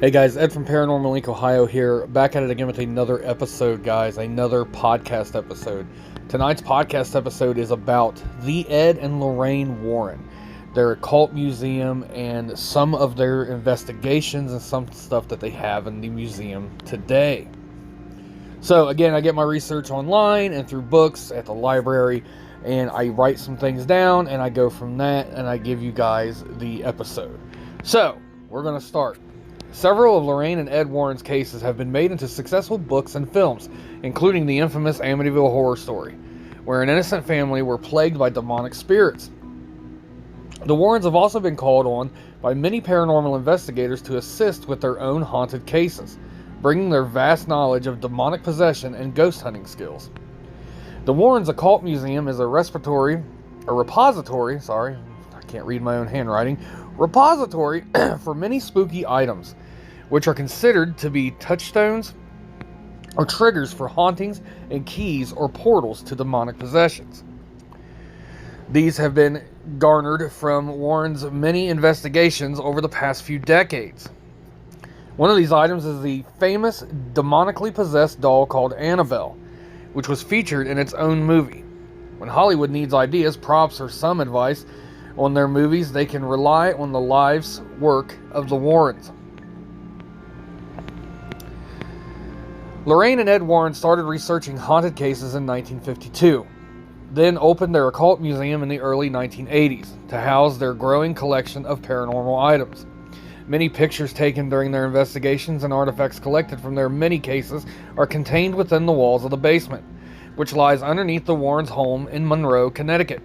Hey guys, Ed from Paranormal Link, Ohio here, back at it again with another episode, guys, another podcast episode. Tonight's podcast episode is about the Ed and Lorraine Warren, their occult museum, and some of their investigations and some stuff that they have in the museum today. So again, I get my research online and through books at the library, and I write some things down, and I go from that, and I give you guys the episode. So, we're going to start. Several of Lorraine and Ed Warren's cases have been made into successful books and films, including the infamous Amityville horror story, where an innocent family were plagued by demonic spirits. The Warrens have also been called on by many paranormal investigators to assist with their own haunted cases, bringing their vast knowledge of demonic possession and ghost hunting skills. The Warrens Occult Museum is a repository, for many spooky items, which are considered to be touchstones or triggers for hauntings and keys or portals to demonic possessions. These have been garnered from Warren's many investigations over the past few decades. One of these items is the famous demonically possessed doll called Annabelle, which was featured in its own movie. When Hollywood needs ideas, props, or some advice on their movies, they can rely on the lives work of the Warrens. Lorraine and Ed Warren started researching haunted cases in 1952, then opened their occult museum in the early 1980s to house their growing collection of paranormal items. Many pictures taken during their investigations and artifacts collected from their many cases are contained within the walls of the basement, which lies underneath the Warrens' home in Monroe, Connecticut.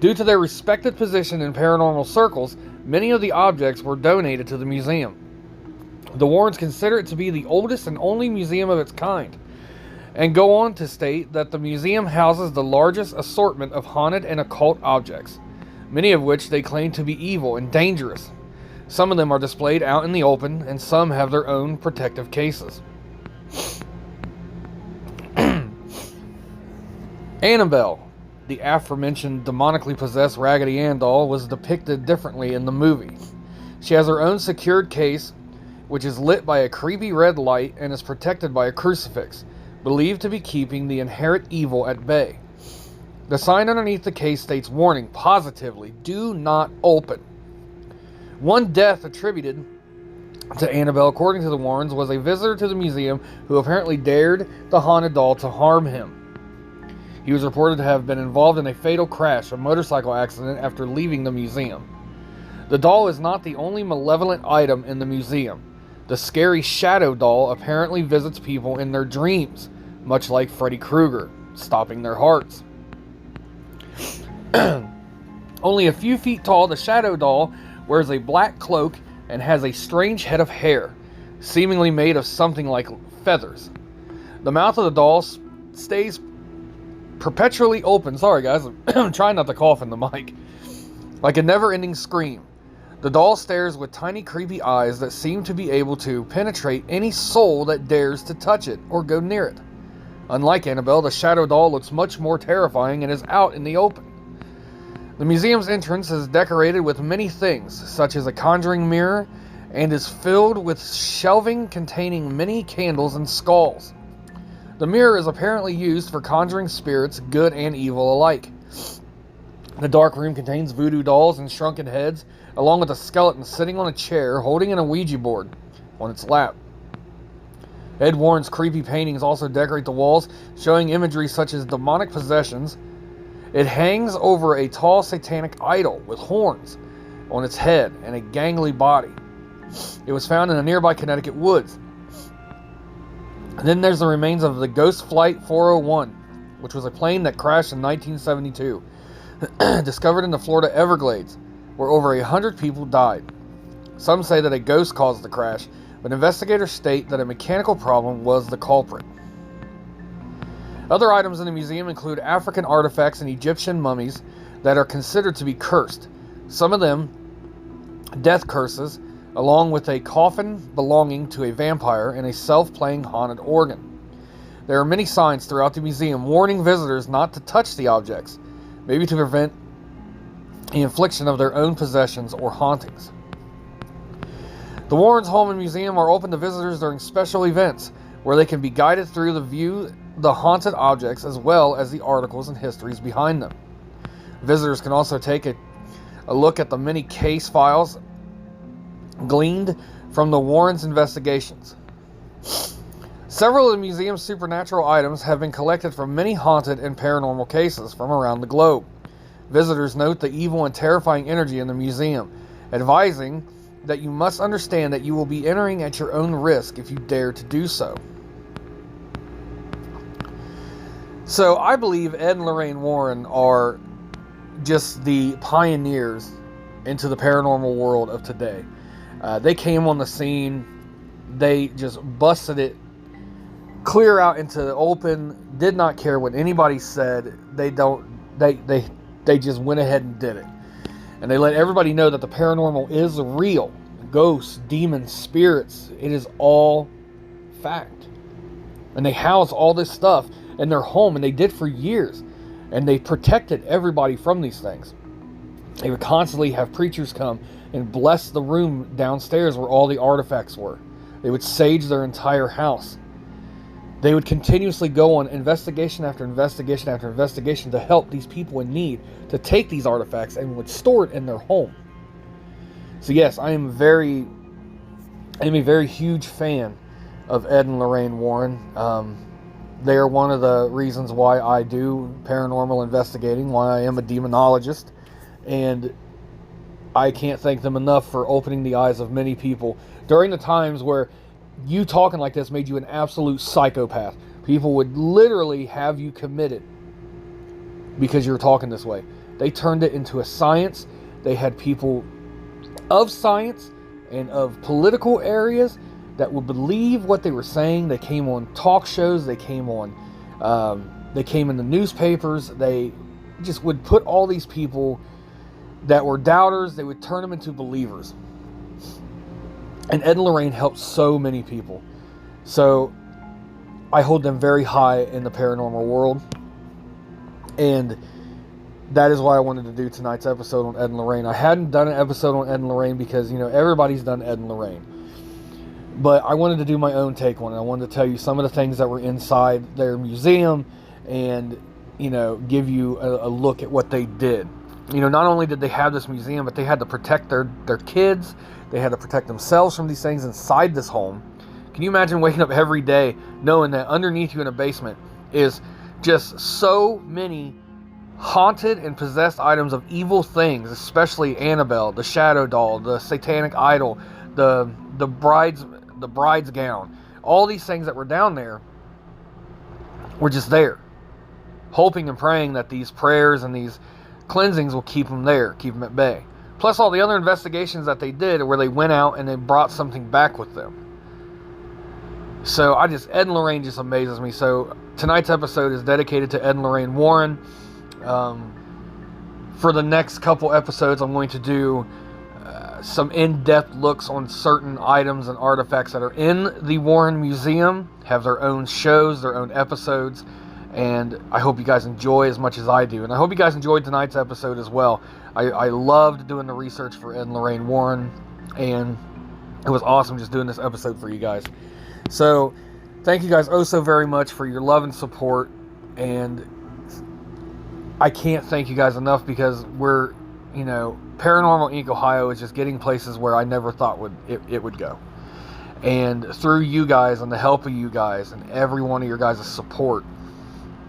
Due to their respected position in paranormal circles, many of the objects were donated to the museum. The Warrens consider it to be the oldest and only museum of its kind, and go on to state that the museum houses the largest assortment of haunted and occult objects, many of which they claim to be evil and dangerous. Some of them are displayed out in the open, and some have their own protective cases. Annabelle, the aforementioned demonically possessed Raggedy Ann doll, was depicted differently in the movie. She has her own secured case, which is lit by a creepy red light and is protected by a crucifix, believed to be keeping the inherent evil at bay. The sign underneath the case states, "Warning, positively, do not open." One death attributed to Annabelle, according to the Warrens, was a visitor to the museum who apparently dared the haunted doll to harm him. He was reported to have been involved in a fatal crash, a motorcycle accident, after leaving the museum. The doll is not the only malevolent item in the museum. The scary shadow doll apparently visits people in their dreams, much like Freddy Krueger, stopping their hearts. Only a few feet tall, the shadow doll wears a black cloak and has a strange head of hair, seemingly made of something like feathers. The mouth of the doll stays perpetually open. Sorry guys, I'm trying not to cough in the mic. Like a never-ending scream. The doll stares with tiny creepy eyes that seem to be able to penetrate any soul that dares to touch it or go near it. Unlike Annabelle, the shadow doll looks much more terrifying and is out in the open. The museum's entrance is decorated with many things, such as a conjuring mirror, and is filled with shelving containing many candles and skulls. The mirror is apparently used for conjuring spirits, good and evil alike. The dark room contains voodoo dolls and shrunken heads, along with a skeleton sitting on a chair holding an Ouija board on its lap. Ed Warren's creepy paintings also decorate the walls, showing imagery such as demonic possessions. It hangs over a tall satanic idol with horns on its head and a gangly body. It was found in a nearby Connecticut woods. And then there's the remains of the Ghost Flight 401, which was a plane that crashed in 1972, discovered in the Florida Everglades, where over 100 people died. Some say that a ghost caused the crash, but investigators state that a mechanical problem was the culprit. Other items in the museum include African artifacts and Egyptian mummies that are considered to be cursed. Some of them death curses, along with a coffin belonging to a vampire and a self-playing haunted organ. There are many signs throughout the museum warning visitors not to touch the objects, maybe to prevent the infliction of their own possessions or hauntings. The Warrens' home and museum are open to visitors during special events, where they can be guided through the haunted objects as well as the articles and histories behind them. Visitors can also take a look at the many case files gleaned from the Warrens' investigations. Several of the museum's supernatural items have been collected from many haunted and paranormal cases from around the globe. Visitors note the evil and terrifying energy in the museum, advising that you must understand that you will be entering at your own risk if you dare to do so. So I believe Ed and Lorraine Warren are just the pioneers into the paranormal world of today. They came on the scene, they just busted it clear out into the open, did not care what anybody said. They just went ahead and did it. And they let everybody know that the paranormal is real. Ghosts, demons, spirits, it is all fact. And they house all this stuff in their home, and they did for years. And they protected everybody from these things. They would constantly have preachers come and bless the room downstairs where all the artifacts were. They would sage their entire house. They would continuously go on investigation after investigation after investigation to help these people in need to take these artifacts and would store it in their home. So yes, I am a very huge fan of Ed and Lorraine Warren. They are one of the reasons why I do paranormal investigating, why I am a demonologist, and I can't thank them enough for opening the eyes of many people during the times where you talking like this made you an absolute psychopath. People would literally have you committed because you're talking this way. They turned it into a science. They had people of science and of political areas that would believe what they were saying. They came on talk shows. They came on. They came in the newspapers. They just would put all these people that were doubters. They would turn them into believers. And Ed and Lorraine helped so many people. So I hold them very high in the paranormal world. And that is why I wanted to do tonight's episode on Ed and Lorraine. I hadn't done an episode on Ed and Lorraine because, everybody's done Ed and Lorraine. But I wanted to do my own take on it. I wanted to tell you some of the things that were inside their museum and, give you a look at what they did. Not only did they have this museum, but they had to protect their kids. They had to protect themselves from these things inside this home. Can you imagine waking up every day knowing that underneath you in a basement is just so many haunted and possessed items of evil things, especially Annabelle, the shadow doll, the satanic idol, the bride's gown. All these things that were down there were just there, hoping and praying that these prayers and these cleansings will keep them there, keep them at bay. Plus all the other investigations that they did where they went out and they brought something back with them. So Ed and Lorraine just amazes me. So tonight's episode is dedicated to Ed and Lorraine Warren. For the next couple episodes, I'm going to do some in-depth looks on certain items and artifacts that are in the Warren Museum, have their own shows, their own episodes, and I hope you guys enjoy as much as I do. And I hope you guys enjoyed tonight's episode as well. I loved doing the research for Ed and Lorraine Warren, and it was awesome just doing this episode for you guys. So, thank you guys so very much for your love and support, and I can't thank you guys enough because we're, Paranormal Inc. Ohio is just getting places where I never thought it would go. And through you guys and the help of you guys and every one of your guys' support,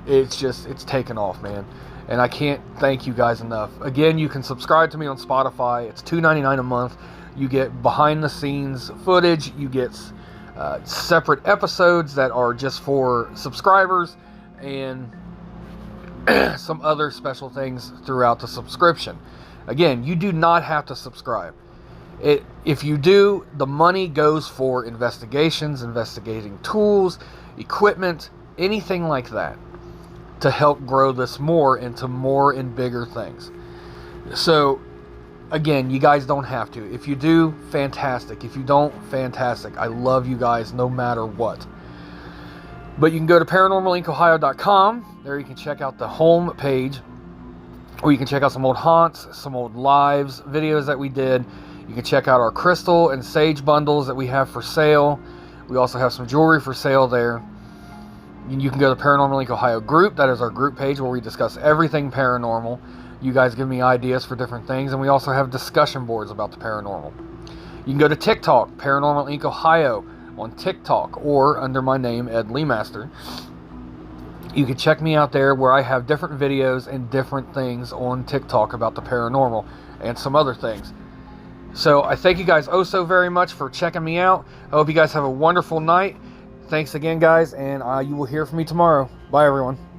it's taken off, man. And I can't thank you guys enough. Again, you can subscribe to me on Spotify. It's $2.99 a month. You get behind the scenes footage. You get separate episodes that are just for subscribers and some other special things throughout the subscription. Again, you do not have to subscribe. If you do, the money goes for investigations, investigating tools, equipment, anything like that, to help grow this more into more and bigger things. So, again, you guys don't have to. If you do, fantastic. If you don't, fantastic. I love you guys no matter what. But you can go to paranormalincohio.com. There you can check out the home page, or you can check out some old haunts, some old lives, videos that we did. You can check out our crystal and sage bundles that we have for sale. We also have some jewelry for sale there. You can go to Paranormal Inc. Ohio group. That is our group page where we discuss everything paranormal. You guys give me ideas for different things, and we also have discussion boards about the paranormal. You can go to TikTok, Paranormal Inc. Ohio on TikTok, or under my name, Ed Lee Master. You can check me out there where I have different videos and different things on TikTok about the paranormal and some other things. So I thank you guys oh so very much for checking me out. I hope you guys have a wonderful night. Thanks again, guys, and you will hear from me tomorrow. Bye, everyone.